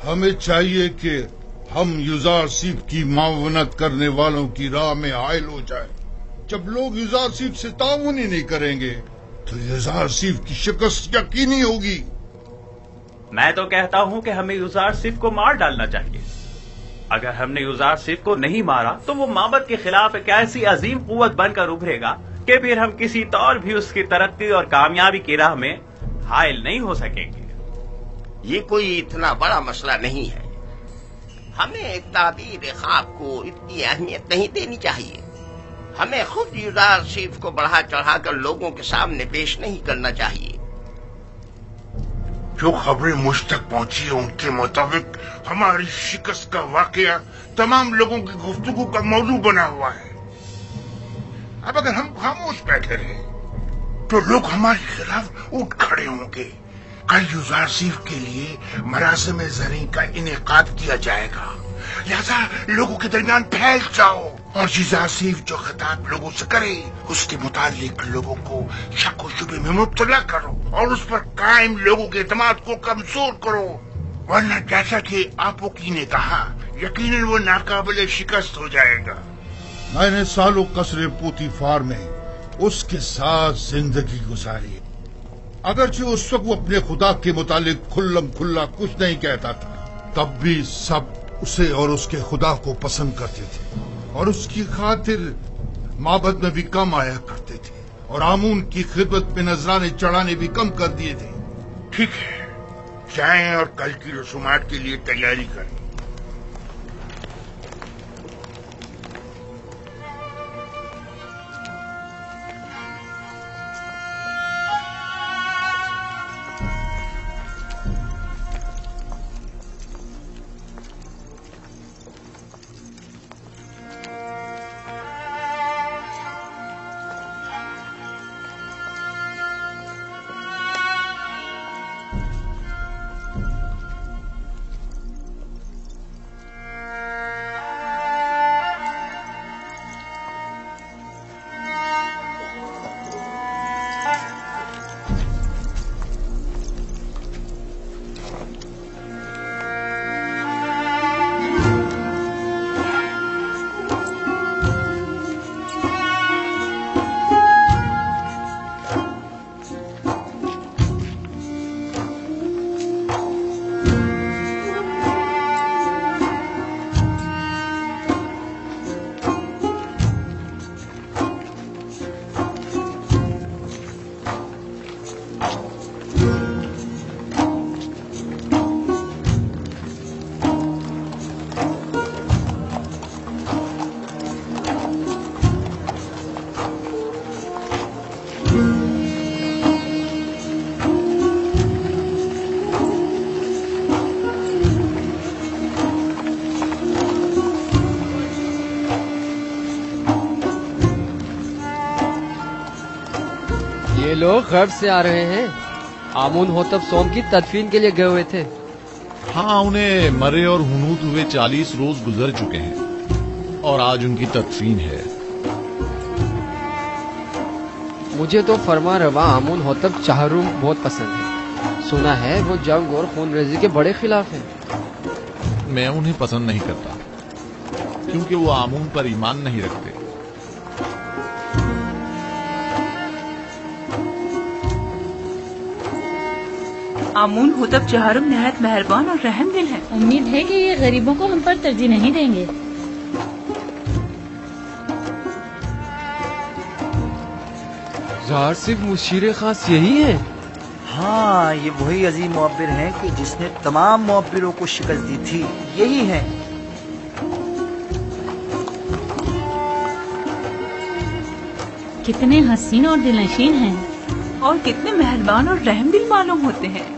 ہمیں چاہیے کہ ہم یوزارسیف کی معاونت کرنے والوں کی راہ میں حائل ہو جائیں۔ جب لوگ یوزارسیف سے تعاون ہی نہیں کریں گے تو یوزارسیف کی شکست یقینی ہوگی۔ میں تو کہتا ہوں کہ ہمیں یوزارسیف کو مار ڈالنا چاہیے۔ اگر ہم نے یوزارسیف کو نہیں مارا تو وہ معبد کے خلاف ایک ایسی عظیم قوت بن کر ابھرے گا کہ پھر ہم کسی طور بھی اس کی ترقی اور کامیابی کی راہ میں حائل نہیں ہو سکیں گے۔ یہ کوئی اتنا بڑا مسئلہ نہیں ہے، ہمیں تعبیر خواب کو اتنی اہمیت نہیں دینی چاہیے۔ ہمیں خود یوزارسیف کو بڑھا چڑھا کر لوگوں کے سامنے پیش نہیں کرنا چاہیے۔ جو خبریں مجھ تک پہنچی ہیں ان کے مطابق ہماری شکست کا واقعہ تمام لوگوں کی گفتگو کا موضوع بنا ہوا ہے۔ اب اگر ہم خاموش بیٹھے رہے تو لوگ ہمارے خلاف اٹھ کھڑے ہوں گے۔ کل یوزارسیف کے لیے مراسم زرعی کا انعقاد کیا جائے گا، لہذا لوگوں کے درمیان پھیل جاؤ اور یوزارسیف جو خطاب لوگوں سے کرے اس کے متعلق لوگوں کو شک و شبے میں مبتلا کرو اور اس پر قائم لوگوں کے اعتماد کو کمزور کرو، ورنہ جیسا کہ آپوکی نے کہا یقیناً وہ ناقابل شکست ہو جائے گا۔ میں نے سالوں قصر پوتیفار میں اس کے ساتھ زندگی گزاری، اگرچہ اس وقت وہ اپنے خدا کے متعلق کھلم کھلا کچھ نہیں کہتا تھا، تب بھی سب اسے اور اس کے خدا کو پسند کرتے تھے اور اس کی خاطر معبد میں بھی کم آیا کرتے تھے اور آمون کی خدمت میں نذرانے چڑھانے بھی کم کر دیے تھے۔ ٹھیک ہے، جائیں اور کل کی رسومات کے لیے تیاری کریں۔ یہ لوگ غرب سے آ رہے ہیں، آمون ہوتب سوم کی تدفین کے لیے گئے ہوئے تھے۔ ہاں، انہیں مرے اور ہنوت ہوئے 40 روز گزر چکے ہیں اور آج ان کی تدفین ہے۔ مجھے تو فرما روا آمون ہوتب چہروم بہت پسند ہے، سنا ہے وہ جنگ اور خون ریزی کے بڑے خلاف ہیں۔ میں انہیں پسند نہیں کرتا کیونکہ وہ آمون پر ایمان نہیں رکھتے۔ آمون ہوتب چہارم نہایت مہربان اور رحم دل ہے۔ امید ہے کہ یہ غریبوں کو ہم پر ترجیح نہیں دیں گے۔ یوزارسیف مشیر خاص یہی ہے؟ ہاں، یہ وہی عظیم معبر ہیں کہ جس نے تمام معبروں کو شکست دی تھی، یہی ہیں۔ کتنے حسین اور دلنشین ہیں اور کتنے مہربان اور رحم دل معلوم ہوتے ہیں۔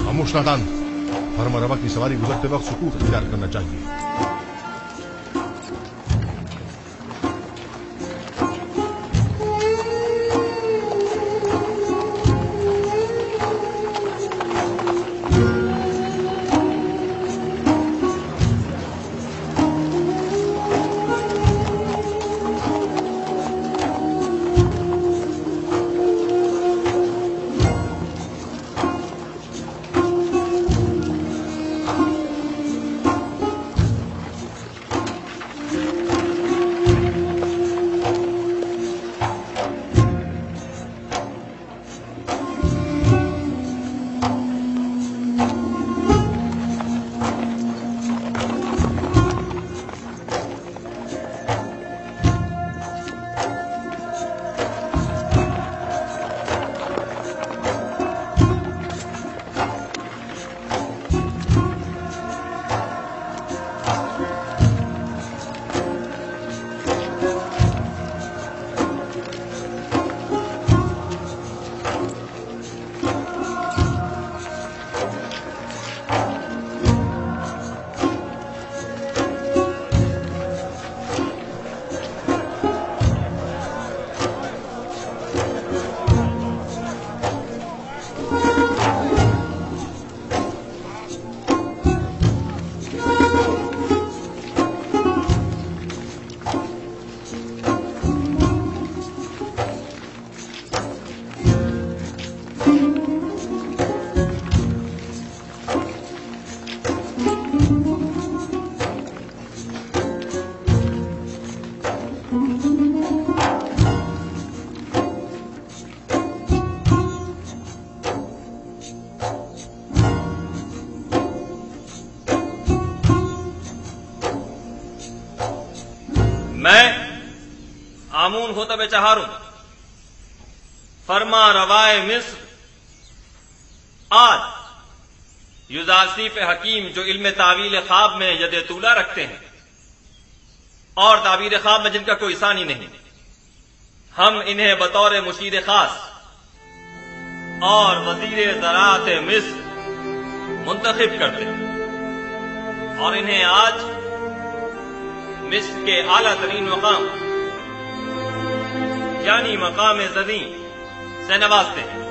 خاموش نادان، فرما روا کی سواری گزرتے وقت سکوت اختیار کرنا چاہیے۔ میں آمون ہوتب چہارم فرما روائے مصر آج یوزاسیف حکیم جو علم تعویل خواب میں ید طولہ رکھتے ہیں اور تعبیر خواب میں جن کا کوئی ثانی نہیں، ہم انہیں بطور مشیر خاص اور وزیر زراعت مصر منتخب کرتے ہیں اور انہیں آج مصر کے اعلیٰ ترین مقام یعنی مقام زدیں سے نوازتے ہیں۔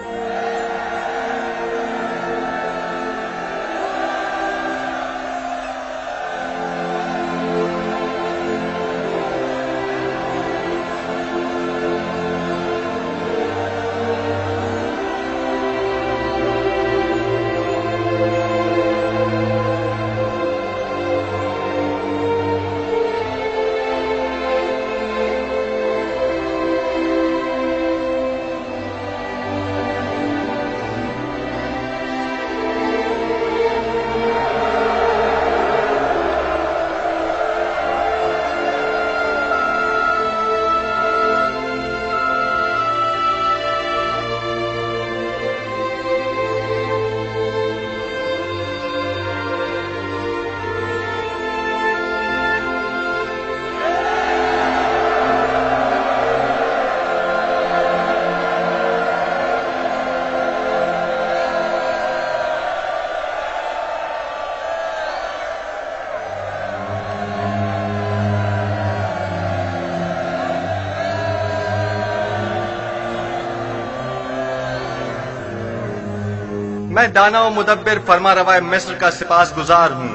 میں دانا و مدبر فرما روائے مصر کا سپاس گزار ہوں۔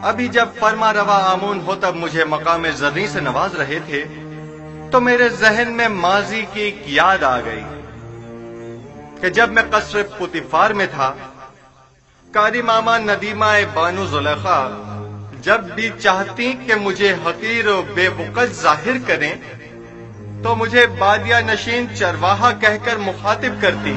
ابھی جب فرما روا آمون ہوتب مجھے مقام زریں سے نواز رہے تھے تو میرے ذہن میں ماضی کی ایک یاد آ گئی کہ جب میں قصر پوتیفار میں تھا، قاری ماما ندیمہ بانو زلیخا جب بھی چاہتی کہ مجھے حقیر و بے وقت ظاہر کریں تو مجھے بادیہ نشین چرواہا کہہ کر مخاطب کرتی۔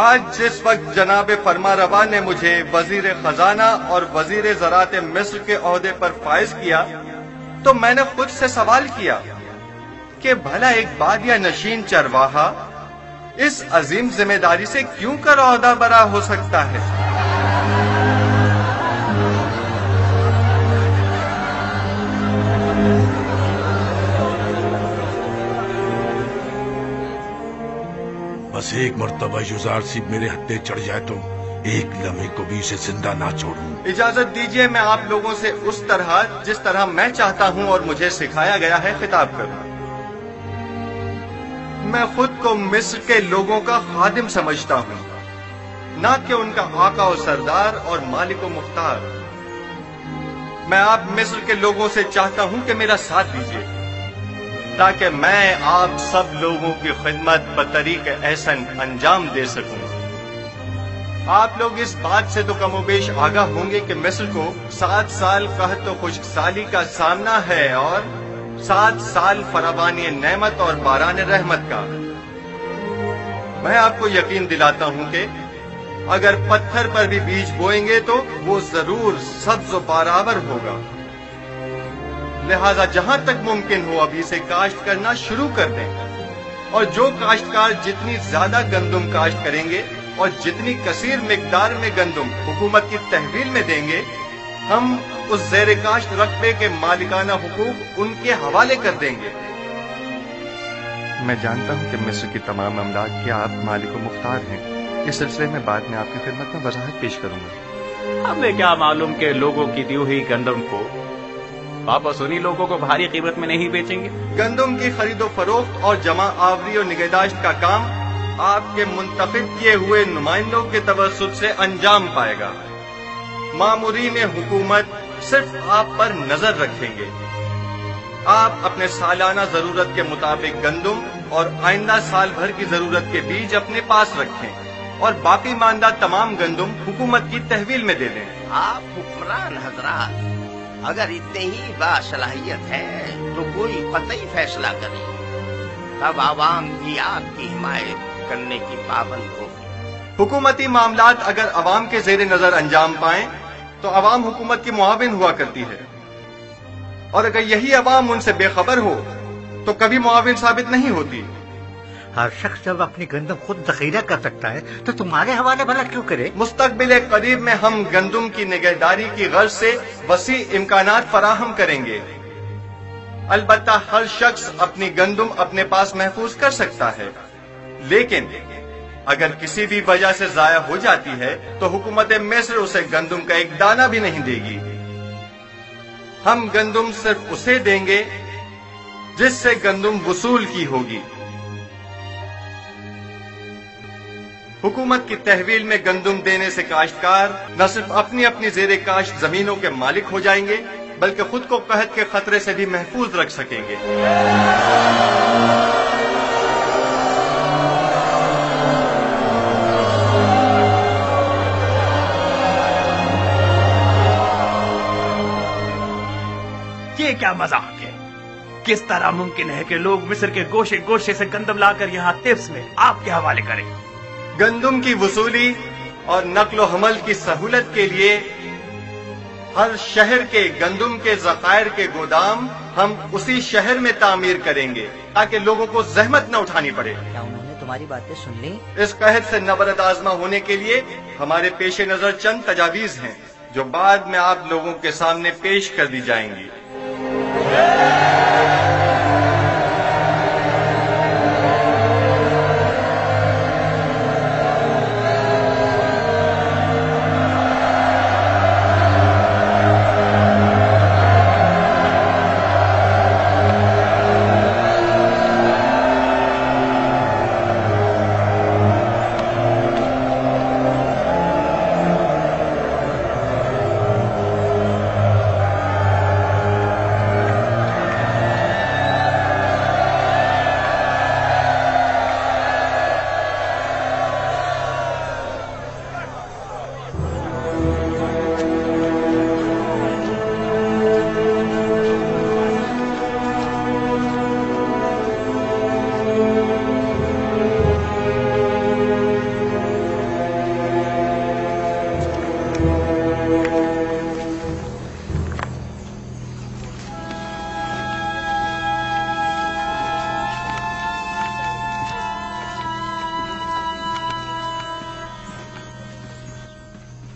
آج جس وقت جناب فرما روا نے مجھے وزیر خزانہ اور وزیر زراعت مصر کے عہدے پر فائز کیا تو میں نے خود سے سوال کیا کہ بھلا ایک بادیہ نشین چرواہا اس عظیم ذمہ داری سے کیوں کر عہدہ برا ہو سکتا ہے؟ بس ایک مرتبہ یوزار سیب میرے ہتھے چڑھ جائے تو ایک لمحے کو بھی اسے زندہ نہ چھوڑوں۔ اجازت دیجیے میں آپ لوگوں سے اس طرح جس طرح میں چاہتا ہوں اور مجھے سکھایا گیا ہے خطاب کروں۔ میں خود کو مصر کے لوگوں کا خادم سمجھتا ہوں، نہ کہ ان کا آقا و سردار اور مالک و مختار۔ میں آپ مصر کے لوگوں سے چاہتا ہوں کہ میرا ساتھ دیجیے تاکہ میں آپ سب لوگوں کی خدمت بطریق احسن انجام دے سکوں۔ آپ لوگ اس بات سے تو کم و بیش آگاہ ہوں گے کہ مصر کو 7 سال قحط و خشک سالی کا سامنا ہے اور 7 سال فراوانی نعمت اور باران رحمت کا۔ میں آپ کو یقین دلاتا ہوں کہ اگر پتھر پر بھی بیج بوئیں گے تو وہ ضرور سبز و بارآور ہوگا، لہذا جہاں تک ممکن ہو ابھی سے کاشت کرنا شروع کر دیں، اور جو کاشتکار جتنی زیادہ گندم کاشت کریں گے اور جتنی کثیر مقدار میں گندم حکومت کی تحویل میں دیں گے، ہم اس زیر کاشت رقبے کے مالکانہ حقوق ان کے حوالے کر دیں گے۔ میں جانتا ہوں کہ مصر کی تمام املاک کے آپ مالک و مختار ہیں، اس سلسلے میں بعد میں آپ کی خدمت میں وضاحت پیش کروں گا۔ ہمیں کیا معلوم کہ لوگوں کی دی ہوئی گندم کو واپس انہی لوگوں کو بھاری قیمت میں نہیں بیچیں گے۔ گندم کی خرید و فروخت اور جمع آوری اور نگہداشت کا کام آپ کے منتخب کیے ہوئے نمائندوں کے توسط سے انجام پائے گا۔ مامورین حکومت صرف آپ پر نظر رکھیں گے۔ آپ اپنے سالانہ ضرورت کے مطابق گندم اور آئندہ سال بھر کی ضرورت کے بیج اپنے پاس رکھیں اور باقی ماندہ تمام گندم حکومت کی تحویل میں دے دیں۔ آپ حکمران حضرات اگر اتنے ہی باصلاحیت ہیں تو کوئی قطعی فیصلہ کریں، تب عوام بھی آپ کی حمایت کرنے کی پابند ہوگی۔ حکومتی معاملات اگر عوام کے زیر نظر انجام پائیں تو عوام حکومت کی معاون ہوا کرتی ہے، اور اگر یہی عوام ان سے بے خبر ہو تو کبھی معاون ثابت نہیں ہوتی۔ ہر شخص جب اپنی گندم خود ذخیرہ کر سکتا ہے تو تمہارے حوالے بھلا کیوں کرے؟ مستقبل قریب میں ہم گندم کی نگہداری کی غرض سے وسیع امکانات فراہم کریں گے۔ البتہ ہر شخص اپنی گندم اپنے پاس محفوظ کر سکتا ہے، لیکن اگر کسی بھی وجہ سے ضائع ہو جاتی ہے تو حکومت مصر اسے گندم کا ایک دانہ بھی نہیں دے گی۔ ہم گندم صرف اسے دیں گے جس سے گندم وصول کی ہوگی۔ حکومت کی تحویل میں گندم دینے سے کاشتکار نہ صرف اپنی اپنی زیر کاشت زمینوں کے مالک ہو جائیں گے بلکہ خود کو قحط کے خطرے سے بھی محفوظ رکھ سکیں گے۔ یہ کیا مذاق ہے؟ کس طرح ممکن ہے کہ لوگ مصر کے گوشے گوشے سے گندم لا کر یہاں طفس میں آپ کے حوالے کریں؟ گندم کی وصولی اور نقل و حمل کی سہولت کے لیے ہر شہر کے گندم کے ذخائر کے گودام ہم اسی شہر میں تعمیر کریں گے تاکہ لوگوں کو زحمت نہ اٹھانی پڑے۔ کیا انہوں نے تمہاری باتیں سن لی؟ اس قحط سے نبرد آزما ہونے کے لیے ہمارے پیش نظر چند تجاویز ہیں جو بعد میں آپ لوگوں کے سامنے پیش کر دی جائیں گی۔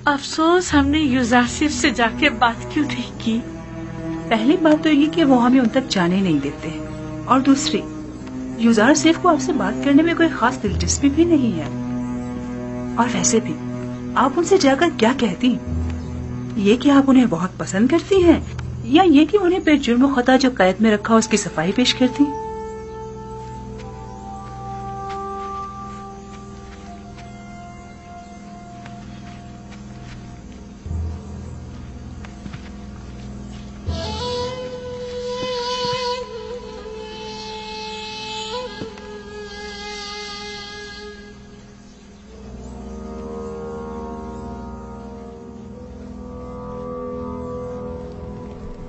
افسوس ہم نے یوزارسف سے جا کے بات کیوں نہیں کی۔ پہلی بات تو یہ کہ وہ ہمیں ان تک جانے نہیں دیتے، اور دوسری یوزارسف کو آپ سے بات کرنے میں کوئی خاص دلچسپی بھی نہیں ہے۔ اور ویسے بھی آپ ان سے جا کر کیا کہتی؟ یہ کہ آپ انہیں بہت پسند کرتی ہیں، یا یہ کہ انہیں بے جرم و خطا جو قید میں رکھا اس کی صفائی پیش کرتی؟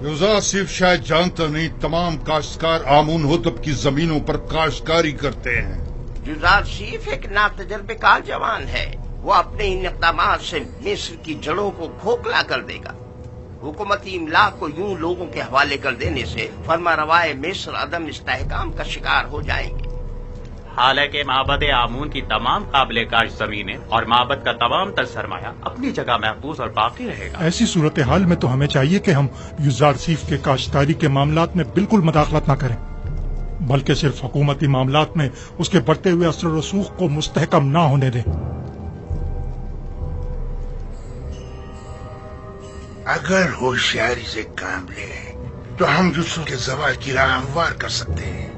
یوزارسف شاید جانتا نہیں تمام کاشتکار آمون ہوتب کی زمینوں پر کاشتکاری کرتے ہیں۔ یوزارسف ایک ناتجربہ کار جوان ہے، وہ اپنے ان اقدامات سے مصر کی جڑوں کو کھوکھلا کر دے گا۔ हुकूमती इमलाक को यूं लोगों के हवाले कर देने से फरमारवाए मिस्र अदम इस्तेहकाम का शिकार हो जाएंगे। हालांकि माबद आमून की तमाम काबिल काश जमीनें और माबद का तमाम तर सरमाया अपनी जगह महफूज और बाकी रहेगा। ऐसी सूरत हाल में तो हमें चाहिए कि हम युज़ारसीफ के काश्तकारी के मामलात में बिल्कुल मदाखलत न करें, बल्कि सिर्फ हुकूमती मामलात में उसके बढ़ते हुए असर रसूख को मुस्तहकम न होने दें। अगर होशियारी से काम ले तो हम यूसुफ के ज़वाल की राह हमवार कर सकते हैं।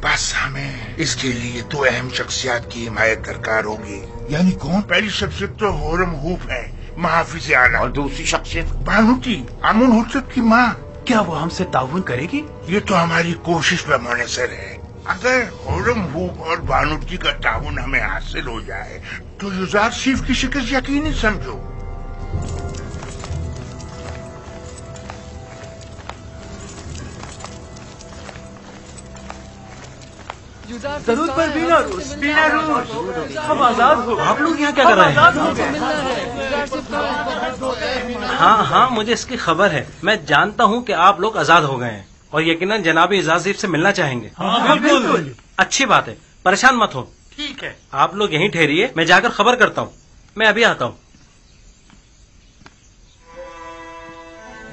बस हमें इसके लिए दो अहम शख्सियात की हिमायत दरकार होगी। यानी कौन? पहली शख्सियत तो होरम हूफ है, महाफिज आला, और दूसरी शख्सियत बानूती आमुन हुज्जत की माँ। क्या वो हमसे ताउन करेगी? ये तो हमारी कोशिश पे मुनहसर है। अगर होरम हूफ और बानूती का ताउन हमें हासिल हो जाए तो युज़ारसीफ की शिकस्त यकीनी समझो। जरूर पर बिना रूस हम आजाद हो। आप लोग यहाँ क्या कर रहे हैं? हाँ, मुझे इसकी खबर है। मैं जानता हूँ कि आप लोग आजाद हो गए हैं और यकीनन जनाब युज़ारसीफ से मिलना चाहेंगे। बिल्कुल। अच्छी बात है, परेशान मत हो। ठीक है, आप लोग यहीं ठहरिए, मैं जाकर खबर करता हूँ। मैं अभी आता हूँ।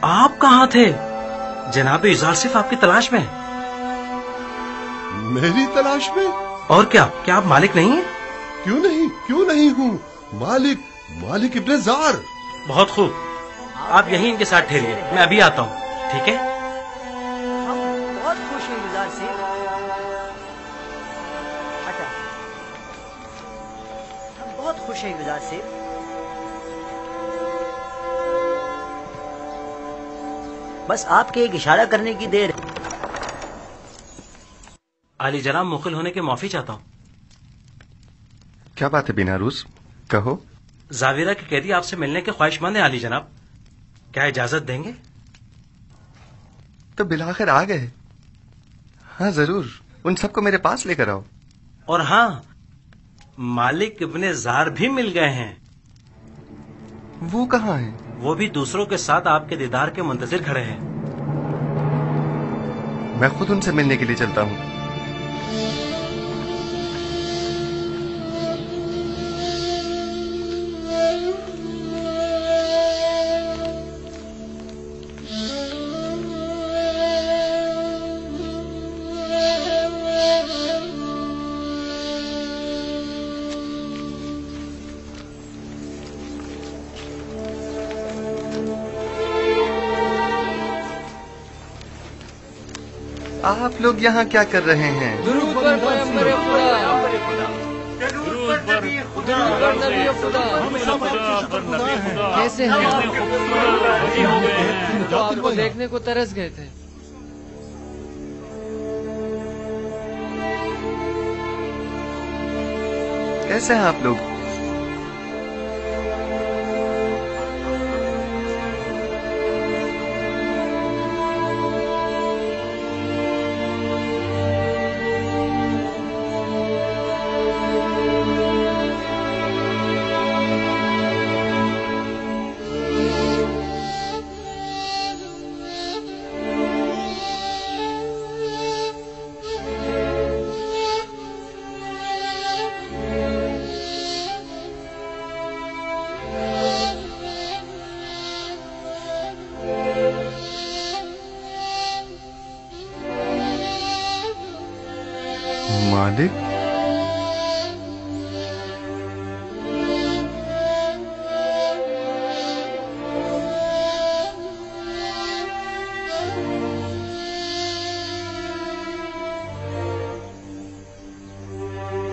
आप कहाँ थे? जनाब युज़ारसीफ आपकी तलाश में है। मेरी तलाश में? और क्या आप मालिक नहीं है? क्यों नहीं हूँ मालिक इब्ने ज़ार। बहुत खूब, आप यहीं इनके साथ ठहरिए, मैं अभी आता हूँ। ठीक है? हम बहुत खुश हैं युज़ारसीफ। हम बहुत खुश हैं युज़ारसीफ। बस आपके एक इशारा करने की देर है। आली जनाब, मुखिल होने के माफी चाहता हूँ। क्या बात है बिना रूस, कहो। जाविरा के कैदी आपसे मिलने के ख्वाहिशमंद है आली जनाब, क्या इजाजत देंगे? तो बिलाखिर आ गए। हाँ जरूर, उन सबको मेरे पास लेकर आओ। और हाँ, मालिक इब्ने ज़ार भी मिल गए हैं। वो कहाँ हैं? वो भी दूसरों के साथ आपके दीदार के मुंतजिर खड़े हैं। मैं खुद उनसे मिलने के लिए चलता हूँ। आप लोग यहाँ क्या कर रहे हैं? कैसे हैं? तो आपको देखने को तरस गए थे। कैसे हैं आप लोग? मालिक,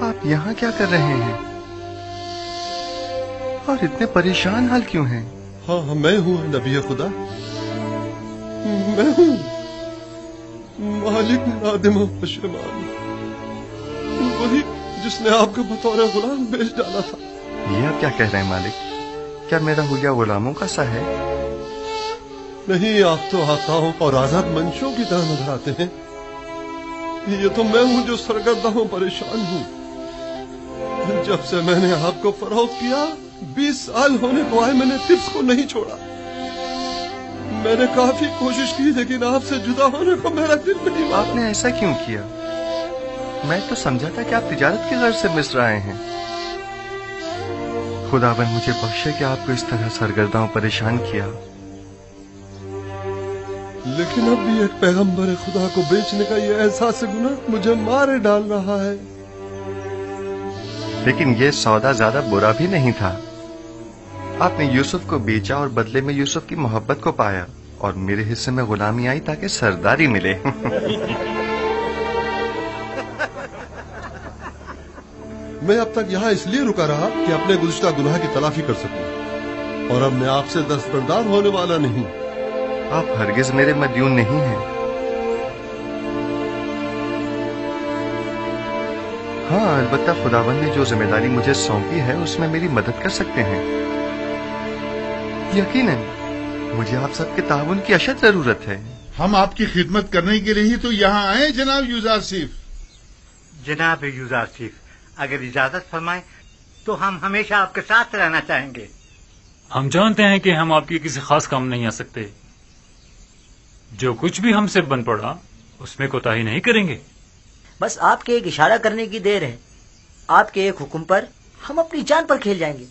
आप यहाँ क्या कर रहे हैं और इतने परेशान हाल क्यों हैं? हाँ, मैं हूँ नबी खुदा, मैं हूँ मालिक नादिम पशेमान, वही जिसने आपको बतौर गुलाम बेच डाला था। ये आप क्या कह रहे हैं मालिक? क्या मेरा हुलिया गुलामों का सा है? नहीं, आप तो आकाओं और आजाद मंशों की तरह नजर आते हैं। ये तो मैं हूं जो सरगर्दा हूं, परेशान हूं। जब से मैंने आपको फरोख्त किया 20 साल होने को आए, मैंने टिप्स को नहीं छोड़ा। मैंने काफी कोशिश की लेकिन आपसे जुदा होने को मेरा दिल नहीं माना। आपने ऐसा क्यों किया? मैं तो समझा था कि आप तिजारत की गर्ज से मिस्र आए हैं। खुदाबंद मुझे बख्शे कि आपको इस तरह सरगर्दा परेशान किया। लेकिन अब भी एक पैगंबर खुदा को बेचने का ये एहसास गुनाह मुझे मारे डाल रहा है। लेकिन ये सौदा ज्यादा बुरा भी नहीं था। आपने यूसुफ को बेचा और बदले में यूसुफ की मोहब्बत को पाया, और मेरे हिस्से में गुलामी आई ताकि सरदारी मिले। मैं अब तक यहाँ इसलिए रुका रहा कि अपने गुज़िश्ता गुनाह की तलाफी कर सकूं, और अब मैं आपसे दस्तबरदार होने वाला नहीं। आप हरगिज मेरे मदयून नहीं हैं। हाँ, अलबत्ता खुदावंद ने जो जिम्मेदारी मुझे सौंपी है उसमें मेरी मदद कर सकते हैं। यकीनन मुझे आप सबके ताउन की अशद जरूरत है। हम आपकी खिदमत करने के लिए ही तो यहाँ आए जनाब यूजारसीफ। जनाब यूजारसीफ, अगर इजाजत फरमाएं तो हम हमेशा आपके साथ रहना चाहेंगे। हम जानते हैं कि हम आपके किसी खास काम नहीं आ सकते। जो कुछ भी हमसे बन पड़ा उसमें कोताही नहीं करेंगे। बस आपके एक इशारा करने की देर है। आपके एक हुक्म पर हम अपनी जान पर खेल जाएंगे।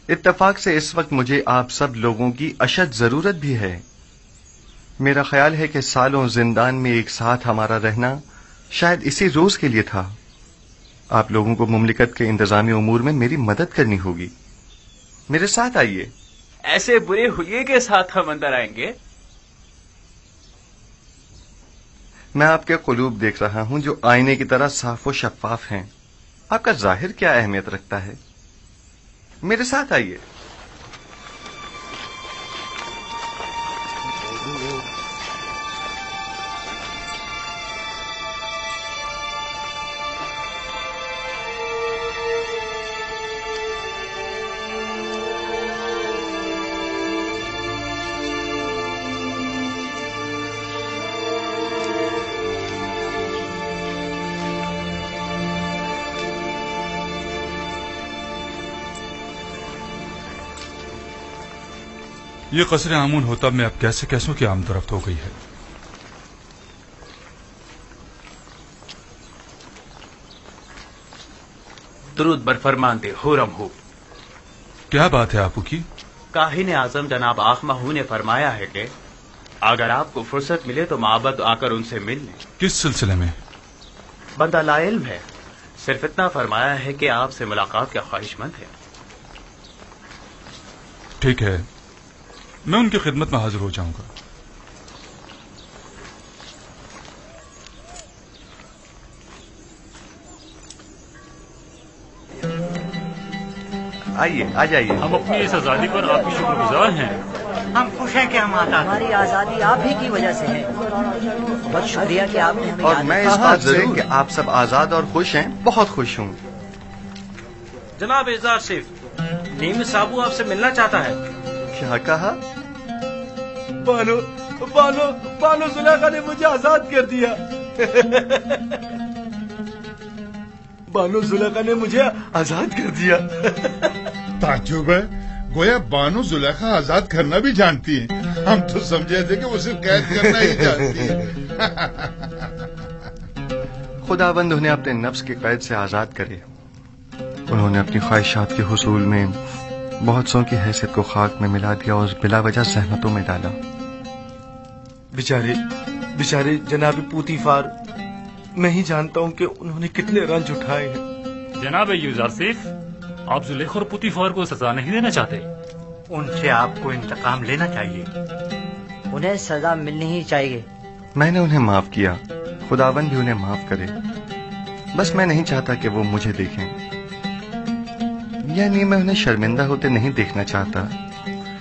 इत्तेफाक से इस वक्त मुझे आप सब लोगों की अशद जरूरत भी है। मेरा ख्याल है कि सालों जिंदान में एक साथ हमारा रहना शायद इसी रोज के लिए था। आप लोगों को मुमलिकत के इंतजामी उमूर में मेरी मदद करनी होगी। मेरे साथ आइए। ऐसे बुरे हुलिये के साथ हम अंदर आएंगे? मैं आपके कुलूब देख रहा हूं जो आईने की तरह साफ व शफाफ हैं। आपका जाहिर क्या अहमियत रखता है? मेरे साथ आइए। ये कसर आमून होतब में अब कैसे कैसों की आमदरफ्त हो गई है। दुरूद बर फरमानते हुरम हो। क्या बात है आपू की? काहिन आजम जनाब आखमाहू ने फरमाया है कि अगर आपको फुर्सत मिले तो माबद आकर उनसे मिल लें। किस सिलसिले में? बंदा लाइल्म है, सिर्फ इतना फरमाया है कि आपसे मुलाकात का ख्वाहिशमंद है। ठीक है, मैं उनकी खिदमत में हाजिर हो जाऊंगा। आइए, आ जाइए। हम अपनी इस आजादी पर आपकी शुक्रगुजार हैं। हम खुश हैं कि हम आजाद। हमारी आजादी आप ही की वजह से है। बहुत शुक्रिया कि आपने हमें और मैं इस बात से कि आप सब आजाद और खुश हैं बहुत खुश हूँ। जनाब एजाज सिफ, नीम साबू आपसे मिलना चाहता है। क्या कहा? बानो बानो बानो जुलेखा ने मुझे आजाद कर दिया। बानो जुलेखा ने मुझे आजाद कर दिया। ताज्जुब है, गोया बानो जुलेखा आजाद करना भी जानती है। हम तो समझे थे कि वो सिर्फ कैद करना ही जानती है। खुदाबंद उन्हें अपने नफ्स के कैद से आजाद करे। उन्होंने अपनी ख्वाहिशात के हुसूल में बहुत सौ की हैसियत को खाक में मिला दिया और बिला वजह सहमतों में डाला। बेचारे जनाब पूतीफार, मैं ही जानता हूँ कि उन्होंने कितने रंज उठाए हैं। जनाब यूजारसीफ, आप जुलेखा और पुतीफार को सजा नहीं देना चाहते? उनसे आपको इंतकाम लेना चाहिए। उन्हें सजा मिलनी ही चाहिए। मैंने उन्हें माफ किया, खुदाबंद भी उन्हें माफ करे। बस मैं नहीं चाहता कि वो मुझे देखें, यानी मैं उन्हें शर्मिंदा होते नहीं देखना चाहता।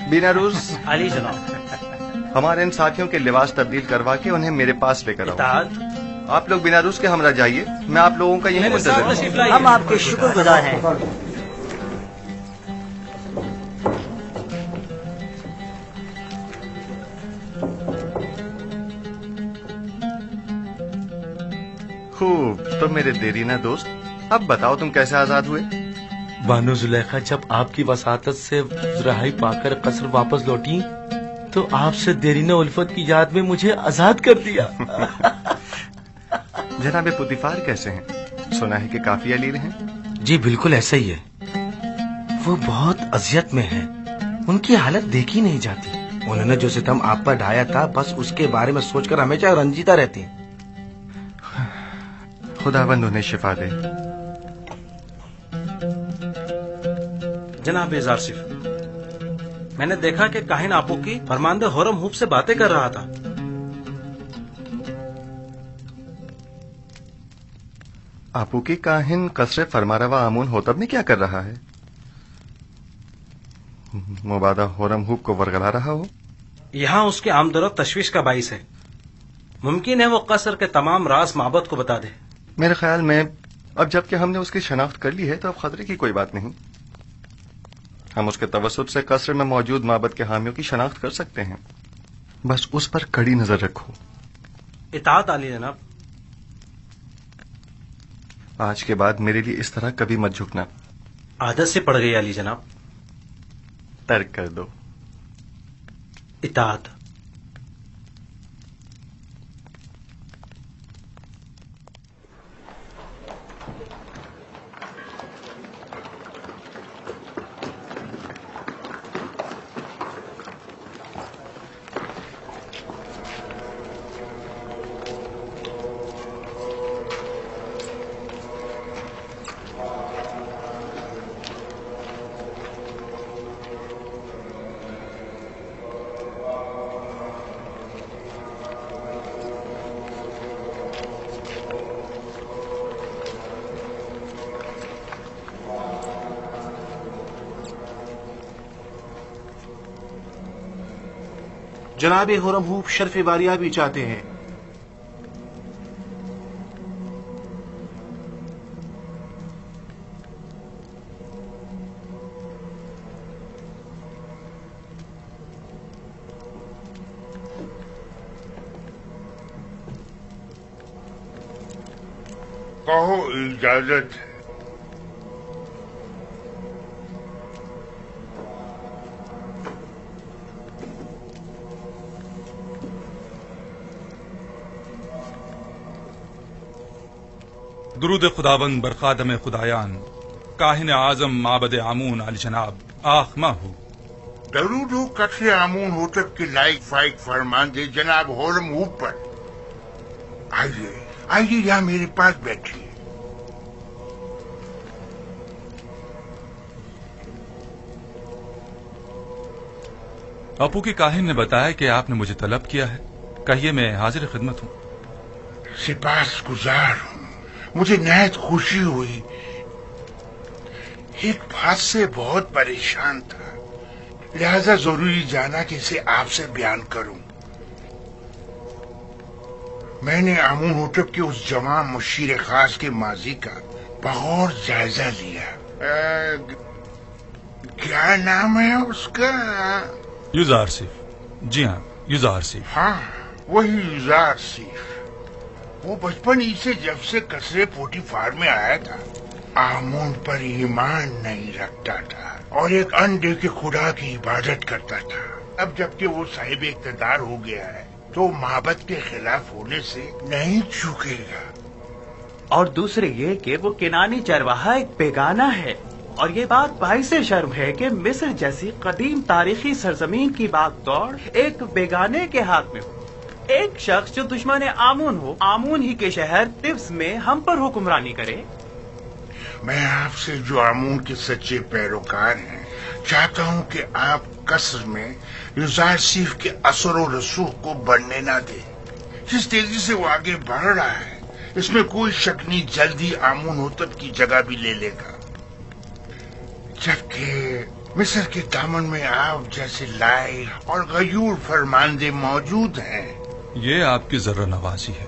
बीनारूस अली जनाब, हमारे इन साथियों के लिबास तब्दील करवा के उन्हें मेरे पास लेकर आओ। आप लोग बीनारूस के हमरा जाइए, मैं आप लोगों का यही मुंतज़िर हूं। हम आपके शुक्रगुजार हैं। خوب، تو میرے دیرینہ دوست اب بتاؤ تم کیسے آزاد ہوئے؟ بانو زلیخا جب آپ کی وساطت سے رہائی پا کر قصر واپس لوٹی تو آپ سے دیرینہ الفت کی یاد میں مجھے آزاد کر دیا۔ جناب پوتیفار کیسے ہیں؟ سنا ہے کہ کافی علیل ہیں۔ جی بالکل ایسا ہی ہے، وہ بہت اذیت میں ہے، ان کی حالت دیکھی نہیں جاتی۔ انہوں نے جو ستم آپ پر ڈھایا تھا بس اس کے بارے میں سوچ کر ہمیشہ رنجیدہ رہتی ہیں۔ خداوند انہیں شفا دے۔ جناب زارصف، میں نے دیکھا کہ کاہن آپو کی فرماندہ ہورم ہوپ سے باتیں کر رہا تھا۔ آپو کی کاہن قصر فرماروا آمون ہوتب میں کیا کر رہا ہے؟ مبادہ ہورم ہوپ کو ورگلا رہا ہو؟ یہاں اس کے آمد و رفت تشویش کا باعث ہے۔ ممکن ہے وہ قصر کے تمام راز معبد کو بتا دے۔ میرے خیال میں اب جب کہ ہم نے اس کی شناخت کر لی ہے تو اب خطرے کی کوئی بات نہیں۔ ہم اس کے توسط سے قصر میں موجود معبد کے حامیوں کی شناخت کر سکتے ہیں، بس اس پر کڑی نظر رکھو۔ اطاعت عالی جناب۔ آج کے بعد میرے لیے اس طرح کبھی مت جھکنا۔ عادت سے پڑ گئی علی جناب۔ ترک کر دو۔ اطاعت۔ جناب ہورم ہوپ شرف باریہ بھی چاہتے ہیں۔ کہو اجازت ہے۔ درود خداوند بر خادم خدایان کاہن اعظم معبد آمون علی جناب آخما ہو۔ درود ہو قصر آمون ہوتب کے لائق فائق فرمان دے جناب ہورم ہوپ پر۔ آئیے آئیے یہاں میرے پاس بیٹھیے۔ اپو کی کاہن نے بتایا کہ آپ نے مجھے طلب کیا ہے، کہیے میں حاضر خدمت ہوں۔ سپاس گزار ہوں، مجھے نہایت خوشی ہوئی۔ ایک بات سے بہت پریشان تھا، لہذا ضروری جانا کہ اسے آپ سے بیان کروں۔ میں نے آمون ہوتب کے اس جوان مشیر خاص کے ماضی کا بغور جائزہ لیا۔ کیا نام ہے اس کا؟ یوزارسیف۔ جی ہاں یوزارسیف۔ ہاں وہی یوزارسیف۔ وہ بچپن ہی سے جب سے قصر پوٹیفار میں آیا تھا آمون پر ایمان نہیں رکھتا تھا اور ایک انڈے کے خدا کی عبادت کرتا تھا۔ اب جبکہ وہ صاحب اقتدار ہو گیا ہے تو معبد کے خلاف ہونے سے نہیں چوکے گا۔ اور دوسرے یہ کہ وہ کنانی چرواہا ایک بیگانہ ہے، اور یہ بات باعث شرم ہے کہ مصر جیسی قدیم تاریخی سرزمین کی باغ دوڑ ایک بیگانے کے ہاتھ میں ہو۔ ایک شخص جو دشمن آمون ہو، آمون ہی کے شہر طبس میں ہم پر حکمرانی کرے۔ میں آپ سے جو آمون کے سچے پیروکار ہیں چاہتا ہوں کہ آپ قصر میں یوزارسیف کے اثر و رسوخ کو بڑھنے نہ دیں۔ جس تیزی سے وہ آگے بڑھ رہا ہے اس میں کوئی شک نہیں جلدی آمون ہوتب کی جگہ بھی لے لے گا، جبکہ مصر کے دامن میں آپ جیسے لائق اور غیور فرماندے موجود ہیں۔ یہ آپ کی ذرہ نوازی ہے۔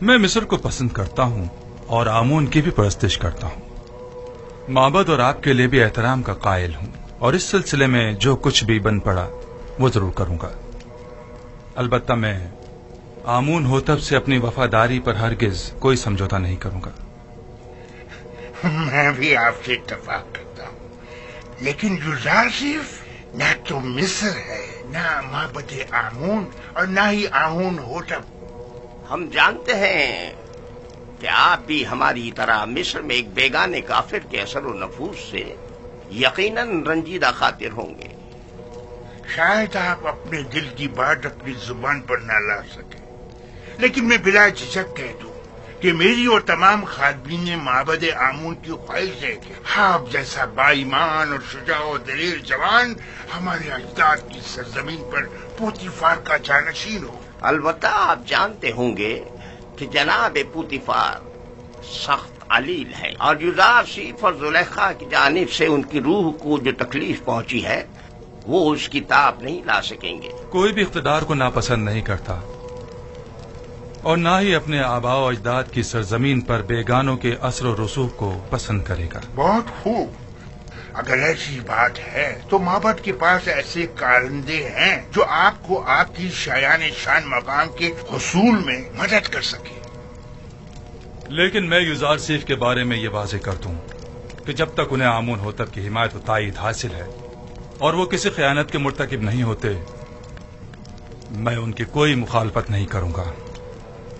میں مصر کو پسند کرتا ہوں اور آمون کی بھی پرستش کرتا ہوں۔ معبد اور آپ کے لیے بھی احترام کا قائل ہوں، اور اس سلسلے میں جو کچھ بھی بن پڑا وہ ضرور کروں گا۔ البتہ میں आमून होतब से अपनी वफादारी पर हरगिज कोई समझौता नहीं करूंगा। मैं भी आपसे इत्तेफाक करता हूँ, लेकिन यूजारशिफ न तो मिस्र है, न माबद आमून और न ही आमून होतब। हम जानते हैं कि आप भी हमारी तरह मिस्र में एक बेगाने काफिर के असर व नफूस से यकीनन रंजीदा खातिर होंगे। शायद आप अपने दिल की बात अपनी जुबान पर न ला सके, लेकिन मैं बिला झिझक कह दूं कि मेरी और तमाम खादमीन माबद आमून की ख्वाहिश है कि आप जैसा बाईमान और शुजा और दलेर जवान हमारे अजदाद की सरजमीन पर पोतीफार का जानशीन हो। अलबत्ता आप जानते होंगे कि जनाब पोतीफार सख्त अलील है और यूजारशिफ और जुलेखा की जानिब से उनकी रूह को जो तकलीफ पहुंची है वो उसकी ताप नहीं ला सकेंगे। कोई भी इख्तिदार को नापसंद नहीं करता और ना ही अपने आबाओ अजदाद की सरजमीन पर बेगानों के असर और रसूख को पसंद करेगा। बहुत खूब। अगर ऐसी बात है तो माबद के पास ऐसे कारंदे हैं जो आपको आपकी शायान शान मकाम के हुसूल में मदद कर सके। लेकिन मैं यूजारशिफ के बारे में ये वाज़ेह कर दूं कि जब तक उन्हें आमून होतब की हिमायत व ताईद हासिल है और वो किसी खयानत के मुर्तकिब नहीं होते, मैं उनकी कोई मुखालफत नहीं करूंगा।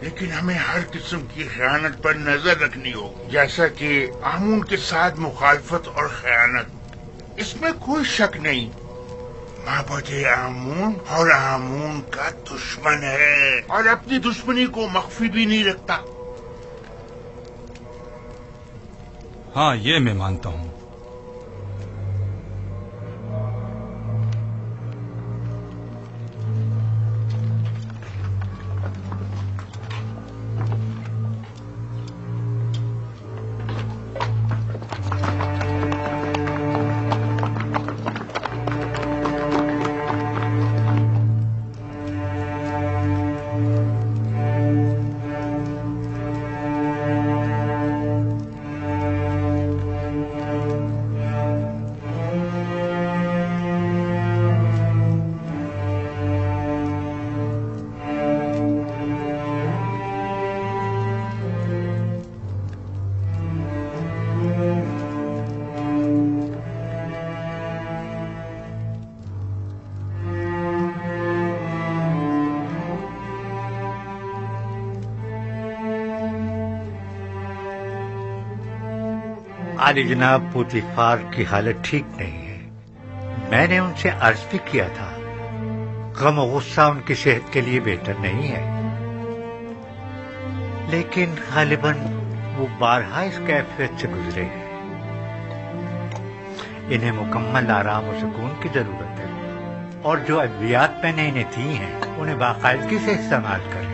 लेकिन हमें हर किस्म की खयानत पर नजर रखनी होगी, जैसा कि आमून के साथ मुखालफत और खयानत, इसमें कोई शक नहीं। माबद आमून और आमून का दुश्मन है और अपनी दुश्मनी को मख्फी भी नहीं रखता। हाँ, ये मैं मानता हूँ। आली जनाब पोतीफार की हालत ठीक नहीं है। मैंने उनसे अर्ज भी किया था, गम और गुस्सा उनकी सेहत के लिए बेहतर नहीं है, लेकिन गालिबन वो बारहा इस कैफियत से गुजरे हैं। इन्हें मुकम्मल आराम और सुकून की जरूरत है और जो अद्वियात मैंने इन्हें दी हैं उन्हें बाकायदगी से इस्तेमाल करें।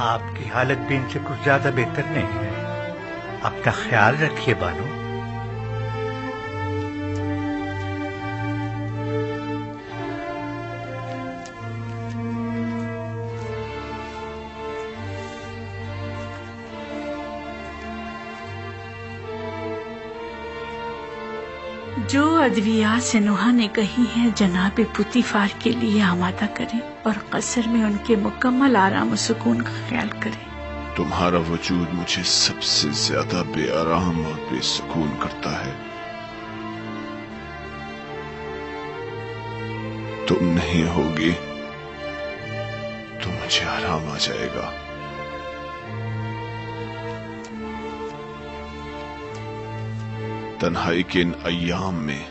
आपकी हालत भी इनसे कुछ ज्यादा बेहतर नहीं है। अपना ख्याल रखिए बानो। जो अद्वियात से नोहा ने कही है जनाब पोतीफार के लिए आमादा करें और कसर में उनके मुकम्मल आराम और सुकून का ख्याल करें। तुम्हारा वजूद मुझे सबसे ज्यादा बेआराम और बेसुकून करता है। तुम नहीं होगी तो मुझे आराम आ जाएगा। तन्हाई के इन अय्याम में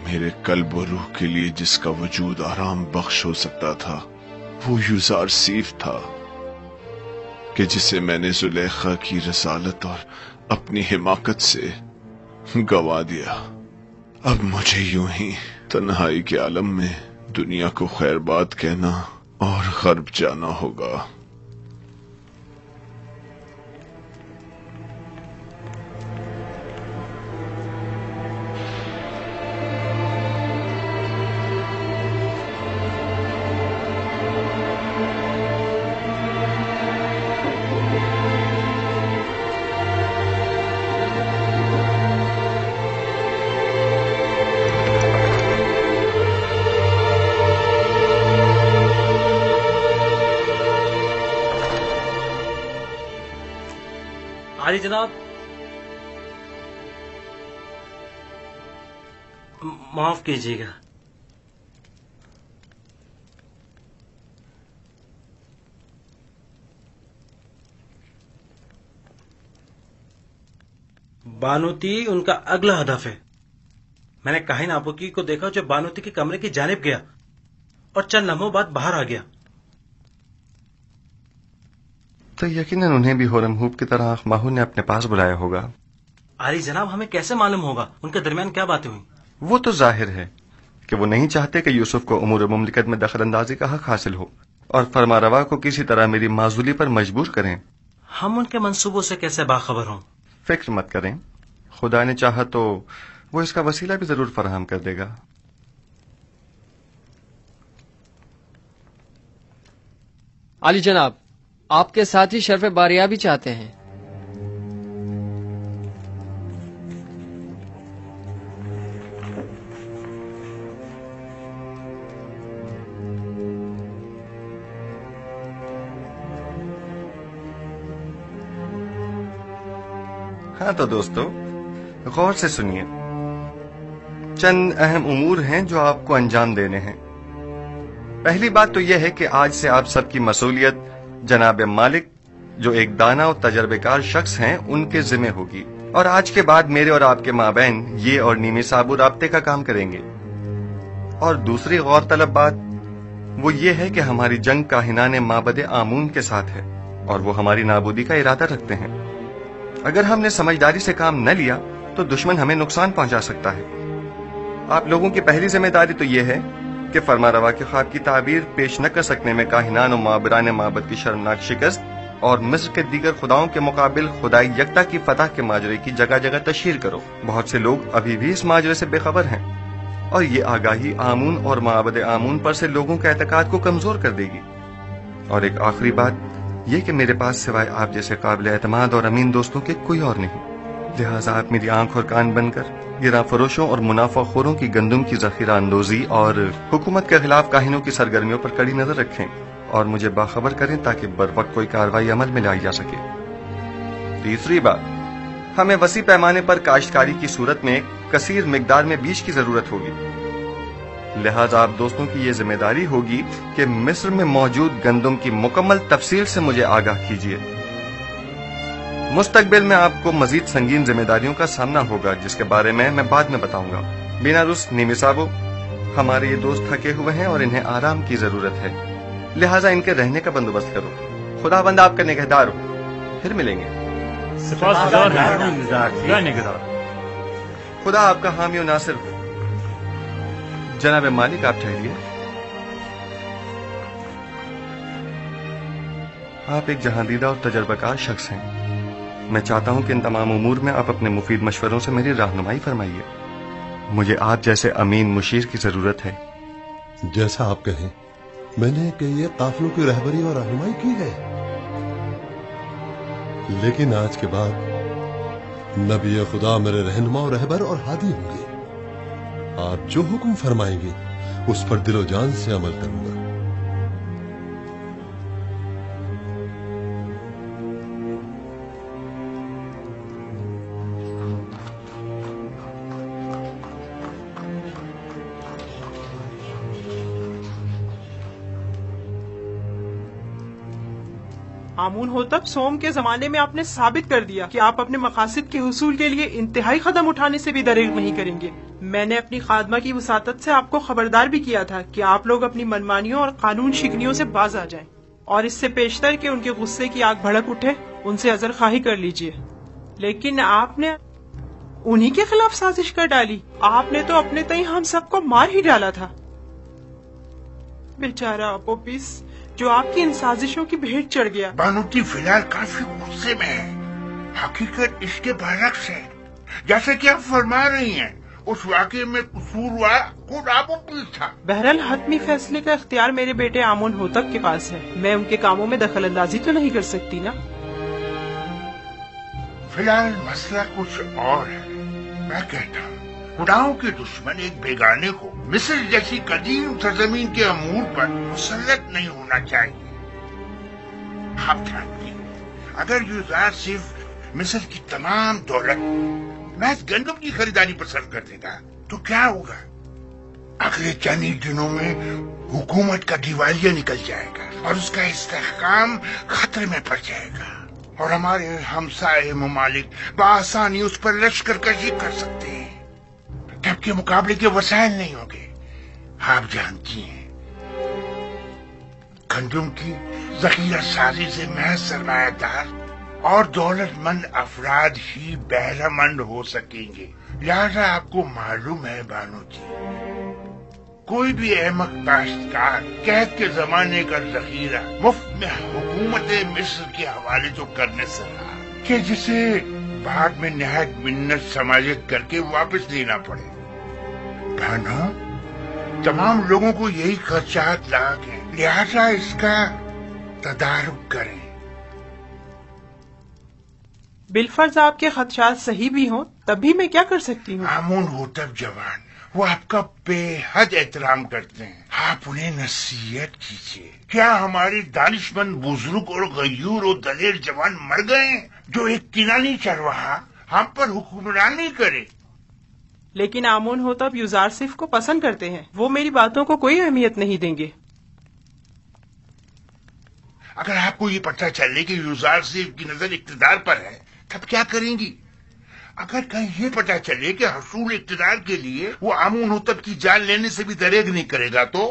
मेरे कल्ब और रूह के लिए जिसका वजूद आराम बख्श हो सकता था वो यूजारशिफ था कि जिसे मैंने जुलेखा की रसालत और अपनी हिमाकत से गवा दिया। अब मुझे यूं ही तन्हाई के आलम में दुनिया को खैरबाद कहना और गर्ब जाना होगा। عالی جناب، معاف کیجیے گا. بانوتی ان کا اگلا ہدف ہے. میں نے کاہن آبوکی کو دیکھا جو بانوتی کے کمرے کی جانب گیا اور چند لمحوں بعد باہر آ گیا. تو یقیناً انہیں بھی ہورم ہوپ کی طرح ماہو نے اپنے پاس بلایا ہوگا. عالی جناب، ہمیں کیسے معلوم ہوگا ان کے درمیان کیا باتیں ہوئی؟ وہ تو ظاہر ہے کہ وہ نہیں چاہتے کہ یوسف کو امور مملکت میں دخل اندازی کا حق حاصل ہو اور فرما روا کو کسی طرح میری معزولی پر مجبور کریں. ہم ان کے منصوبوں سے کیسے باخبر ہوں؟ فکر مت کریں، خدا نے چاہا تو وہ اس کا وسیلہ بھی ضرور فراہم کر دے گا. علی جناب، آپ کے ساتھ ہی شرف باریہ بھی چاہتے ہیں. ہاں تو دوستو، غور سے سنیے. چند اہم امور ہیں جو آپ کو انجام دینے ہیں. پہلی بات تو یہ ہے کہ آج سے آپ سب کی مسئولیت جناب مالک، جو ایک دانا اور تجربے کار شخص ہیں، ان کے ذمہ ہوگی، اور آج کے بعد میرے اور آپ کے مابین یہ اور نیمی صابو رابطے کا کام کریں گے. اور دوسری غور طلب بات وہ یہ ہے کہ ہماری جنگ کاہنان معبد آمون کے ساتھ ہے اور وہ ہماری نابودی کا ارادہ رکھتے ہیں. اگر ہم نے سمجھداری سے کام نہ لیا تو دشمن ہمیں نقصان پہنچا سکتا ہے. آپ لوگوں کی پہلی ذمہ داری تو یہ ہے کہ فرما روا کے خواب کی تعبیر پیش نہ کر سکنے میں کاہنان و معبران معبد کی شرمناک شکست اور مصر کے دیگر خداؤں کے مقابل خدائی یکتا کی فتح کے ماجرے کی جگہ جگہ تشہیر کرو. بہت سے لوگ ابھی بھی اس ماجرے سے بے خبر ہیں اور یہ آگاہی آمون اور معبد آمون پر سے لوگوں کے اعتقاد کو کمزور کر دے گی. اور ایک آخری بات یہ کہ میرے پاس سوائے آپ جیسے قابل اعتماد اور امین دوستوں کے کوئی اور نہیں. لہٰذا آپ میری آنکھ اور کان بن کر گراں فروشوں اور منافع خوروں کی گندم کی ذخیرہ اندوزی اور حکومت کے خلاف کاہنوں کی سرگرمیوں پر کڑی نظر رکھیں اور مجھے باخبر کریں تاکہ بروقت کوئی کارروائی عمل میں لائی جا سکے. تیسری بات، ہمیں وسیع پیمانے پر کاشتکاری کی صورت میں کثیر مقدار میں بیج کی ضرورت ہوگی. لہٰذا آپ دوستوں کی یہ ذمہ داری ہوگی کہ مصر میں موجود گندم کی مکمل تفصیل سے مجھے آگاہ کیجیے. مستقبل میں آپ کو مزید سنگین ذمہ داریوں کا سامنا ہوگا جس کے بارے میں بعد میں بتاؤں گا. بینا روس نیمی صاحبو، ہمارے یہ دوست تھکے ہوئے ہیں اور انہیں آرام کی ضرورت ہے، لہٰذا ان کے رہنے کا بندوبست کرو. خدا بند آپ کا نگہدار ہو. پھر ملیں گے. خدا آپ کا حامی و ناصر ہو. جناب مالک، آپ ٹھہریے. آپ ایک جہاندیدہ اور تجربہ کار شخص ہیں. میں چاہتا ہوں کہ ان تمام امور میں آپ اپنے مفید مشوروں سے میری رہنمائی فرمائیے. مجھے آپ جیسے امین مشیر کی ضرورت ہے. جیسا آپ کہیں. میں نے کئی قافلوں کی رہبری اور رہنمائی کی ہے، لیکن آج کے بعد نبی خدا میرے رہنما و رہبر اور ہادی ہوں گے. آپ جو حکم فرمائیں گے اس پر دل و جان سے عمل کروں گا. آمون ہوتب سوم کے زمانے میں آپ نے ثابت کر دیا کہ آپ اپنے مقاصد کے حصول کے لیے انتہائی قدم اٹھانے سے بھی دریغ نہیں کریں گے. میں نے اپنی خادمہ کی وساطت سے آپ کو خبردار بھی کیا تھا کہ آپ لوگ اپنی منمانیوں اور قانون شکنیوں سے باز آ جائیں، اور اس سے پیشتر کہ ان کے غصے کی آگ بھڑک اٹھے ان سے عذر خواہی کر لیجئے. لیکن آپ نے انہی کے خلاف سازش کر ڈالی. آپ نے تو اپنے تئیں ہم سب کو مار ہی ڈالا تھا. بیچارہ اپوپس جو آپ کی ان سازشوں کی بھیٹ چڑھ گیا. بانوتی فی الحال کافی غصے میں ہے. حقیقت اس کے برعکس ہے. جیسے کہ آپ فرما رہی ہیں، اس واقعے میں قصوروار خود اپوپس تھا. بہرحال حتمی فیصلے کا اختیار میرے بیٹے آمون ہوتب کے پاس ہے. میں ان کے کاموں میں دخل اندازی تو نہیں کر سکتی نا. فی الحال مسئلہ کچھ اور ہے. میں کہتا ہوں خداؤں کے دشمن ایک بیگانے کو مصر جیسی قدیم سرزمین کے امور پر مسلط نہیں ہونا چاہیے. آپ جانتے ہیں اگر یوزار صرف मिस्र की तमाम दौलत महज गंदम की खरीदारी पर सर्फ कर देगा तो क्या होगा? अगले चंद ही दिनों में हुकूमत का दिवालिया निकल जाएगा और उसका इस्तेहकाम खतरे में पड़ जाएगा और हमारे हमसाए ममालिक बआसानी उस पर लश्कर कशी कर सकते हैं, जबकि मुकाबले के वसाइल नहीं होंगे। आप जानती हैं, गंदम की जखीरा साजी से महज सरमायादार और दौलतमंद अफराद ही बहरामंद हो सकेंगे। लिहाजा आपको मालूम है बानो जी, कोई भी अहमक काश्तकार कैद के जमाने का जखीरा मुफ्त में हुकूमत मिस्र के हवाले तो करने से रहा कि जिसे बाद में निहायत मिन्नत समाजित करके वापस लेना पड़े। बानो, तमाम लोगों को यही खर्चात लाग है, लिहाजा इसका तदारुक करें। बिलफर्ज आपके खदशात सही भी हों तभी मैं क्या कर सकती हूँ? आमून होतब जवान वो आपका बेहद एहतराम करते हैं, आप उन्हें नसीहत कीजिए। क्या हमारे दानिशमंद बुजुर्ग और गयूर और दलेर जवान मर गए हैं जो एक किनानी चरवाहा हम पर हुक्मरानी करे? लेकिन आमून होतब यूजारसिफ को पसंद करते हैं, वो मेरी बातों को कोई अहमियत नहीं देंगे। अगर आपको ये पता चले कि यूजारसिफ की नजर इक्तदार पर है तब क्या करेंगी? अगर कहीं ये पता चले कि हसूल इक्तदार के लिए वो आमून होतब की जान लेने से भी दरेग नहीं करेगा तो?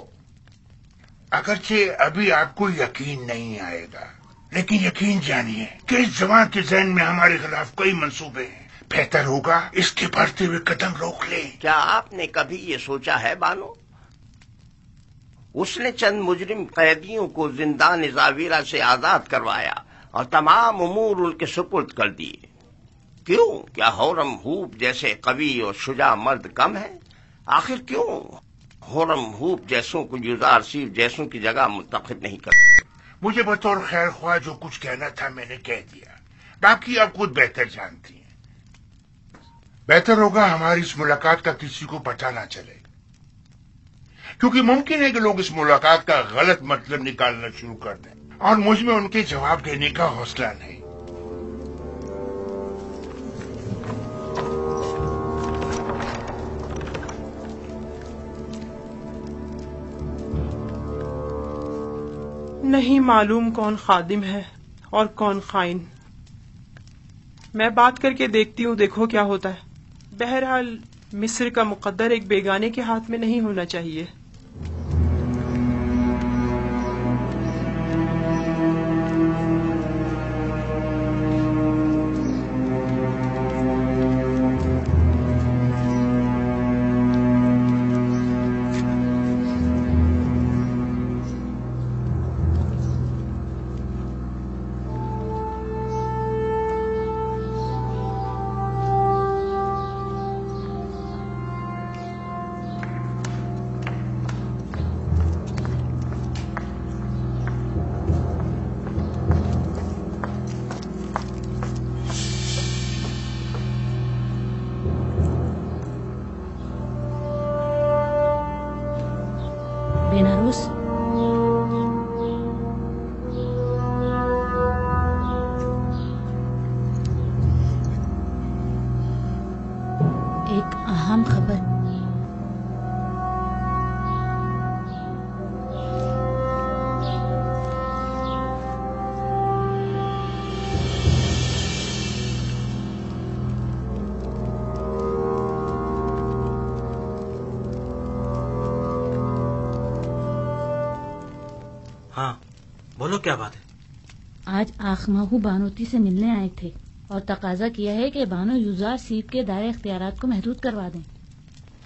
अगरचे अभी आपको यकीन नहीं आएगा, लेकिन यकीन जानिए कि इस जवान के ज़हन में हमारे खिलाफ कई मंसूबे हैं। बेहतर होगा इसके बढ़ते हुए कदम रोक ले। क्या आपने कभी ये सोचा है बानो, उसने चंद मुजरिम कैदियों को जिंदान जावीरा से आजाद करवाया और तमाम उमूर उनके सुपुर्द कर दिए। क्यों? क्या होरम हूप जैसे कवि और शुजा मर्द कम है? आखिर क्यों होरम हूप जैसों को यूजारसिफ जैसों की जगह मुंतखब नहीं करते? मुझे बतौर खैर ख्वाह जो कुछ कहना था मैंने कह दिया, बाकी आप खुद बेहतर जानती हैं। बेहतर होगा हमारी इस मुलाकात का किसी को पता ना चले, क्योंकि मुमकिन है कि लोग इस मुलाकात का गलत मतलब निकालना शुरू कर दें और मुझ में उनके जवाब देने का हौसला नहीं। नहीं मालूम कौन खादिम है और कौन खाइन। मैं बात करके देखती हूँ, देखो क्या होता है। बहरहाल मिस्र का मुकद्दर एक बेगाने के हाथ में नहीं होना चाहिए। बेनारस एक अहम खबर। हाँ बोलो, क्या बात है? आज आखमाहू बानोती से मिलने आए थे और तकाजा किया है कि बानो यूजारसिफ के दायरे इख्तियारात को महदूद करवा दें।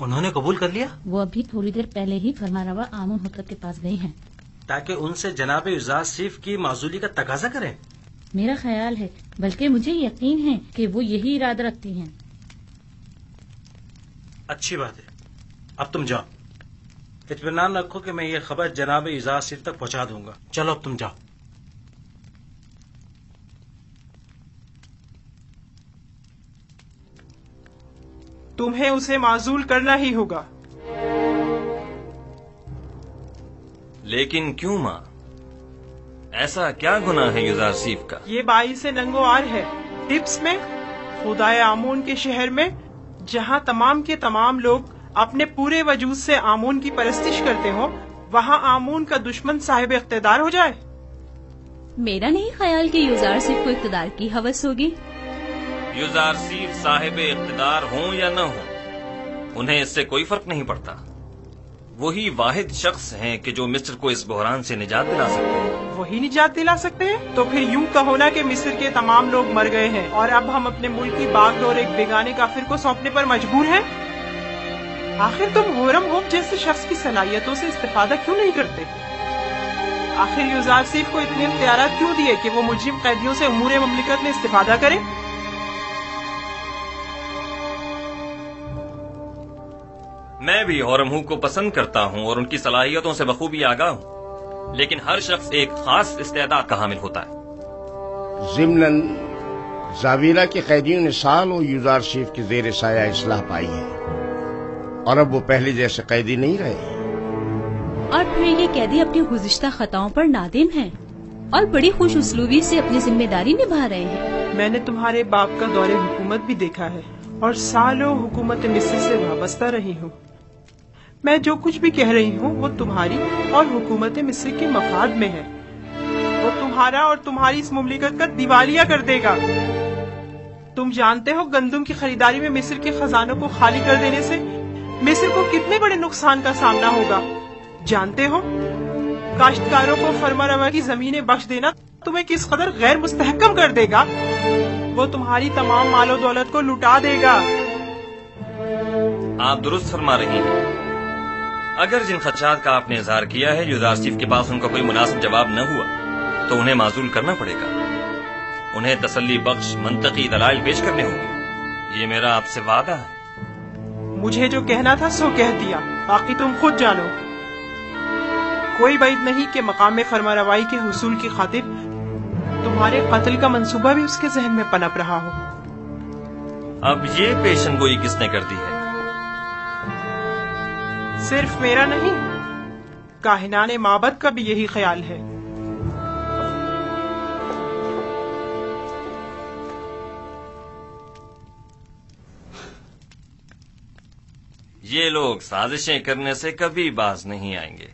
उन्होंने कबूल कर लिया? वो अभी थोड़ी देर पहले ही फरमारवा आमून होतब के पास गई हैं, ताकि उनसे जनाब यूजारसिफ की माजूली का तकाजा करें। मेरा ख्याल है, बल्कि मुझे यकीन है कि वो यही इरादा रखती हैं। अच्छी बात है, अब तुम जाओ। इत्मीनान रखो कि मैं ये खबर जनाब यूजारसिफ तक पहुंचा दूंगा। चलो अब तुम जाओ। तुम्हें उसे माजूल करना ही होगा। लेकिन क्यों माँ? ऐसा क्या गुनाह है यूजारसिफ का? ये बाई से नंगो आर है। टिप्स में, खुदाए आमून के शहर में, जहाँ तमाम के तमाम लोग अपने पूरे वजूद से आमून की परस्तिश करते हो, वहाँ आमून का दुश्मन साहिब इख्तिदार हो जाए? मेरा नहीं ख्याल कि युजार सिर्फ को इख्तिदार की हवस होगी। युजार सिर्फ साहिब इख्तिदार हों या न हों, उन्हें इससे कोई फर्क नहीं पड़ता। वही वाहिद शख्स हैं कि जो मिस्र को इस बहरान से निजात दिला सकते हैं। वही निजात दिला सकते हैं? तो फिर यूं कहो ना कि मिस्र के तमाम लोग मर गए हैं और अब हम अपने मुल्क की बागडोर एक बेगाने काफिर को सौंपने पर मजबूर हैं। आखिर तुम होरम होप जैसे शख्स की सलाहियतों से इस्तेफादा क्यों नहीं करते? आखिर युजार सिर्फ को इतने इख्तियारात क्यों दिए कि वो मुजरिम कैदियों से उमूर ममलिकत में इस्तेफादा करे? मैं भी होरमहू को पसंद करता हूँ और उनकी सलाहियतों से बखूबी आगाह हूँ, लेकिन हर शख्स एक खास इस्तेदाद का हामिल होता है। ज़िम्नन ज़ावीरा के कैदियों ने सालों युजार सिर्फ के ज़ेर साया इस्लाह पाई है और अब वो पहले जैसे कैदी नहीं रहे। और फिर ये कैदी अपनी गुज़िश्ता खताओं पर नादिम हैं और बड़ी खुश उसलूबी से अपनी जिम्मेदारी निभा रहे हैं। मैंने तुम्हारे बाप का दौरे हुकूमत भी देखा है और सालों हुकूमत मिस्र से वाबस्ता रही हूँ। मैं जो कुछ भी कह रही हूँ वो तुम्हारी और हुकूमत मिस्र के मफाद में है। वो तुम्हारा और तुम्हारी इस मुमलिकत का दिवालिया कर देगा। तुम जानते हो गंदम की खरीदारी में मिस्र के खजानों को खाली कर देने से मिस्र को कितने बड़े नुकसान का सामना होगा। जानते हो काश्तकारों को फरमा रवा की जमीनें बख्श देना तुम्हें किस कदर गैर मुस्तहकम कर देगा। वो तुम्हारी तमाम मालो दौलत को लुटा देगा। आप दुरुस्त फरमा रही हैं। अगर जिन खदशात का आपने इजहार किया है युजार सिर्फ के पास उनका कोई मुनासिब जवाब न हुआ तो उन्हें माजूल करना पड़ेगा। उन्हें तसल्ली बख्श मंतकी दलाइल पेश करने होंगे। ये मेरा आपसे वादा है। मुझे जो कहना था सो कह दिया, बाकी तुम खुद जानो। कोई बैद नहीं कि मकाम में फरमा रवाई के हुसूल की खातिर तुम्हारे कत्ल का मंसूबा भी उसके जहन में पनप रहा हो। अब ये पेशनगोई किसने कर दी है? सिर्फ मेरा नहीं, काहिनाने माबद का भी यही ख्याल है। ये लोग साजिशें करने से कभी बाज नहीं आएंगे।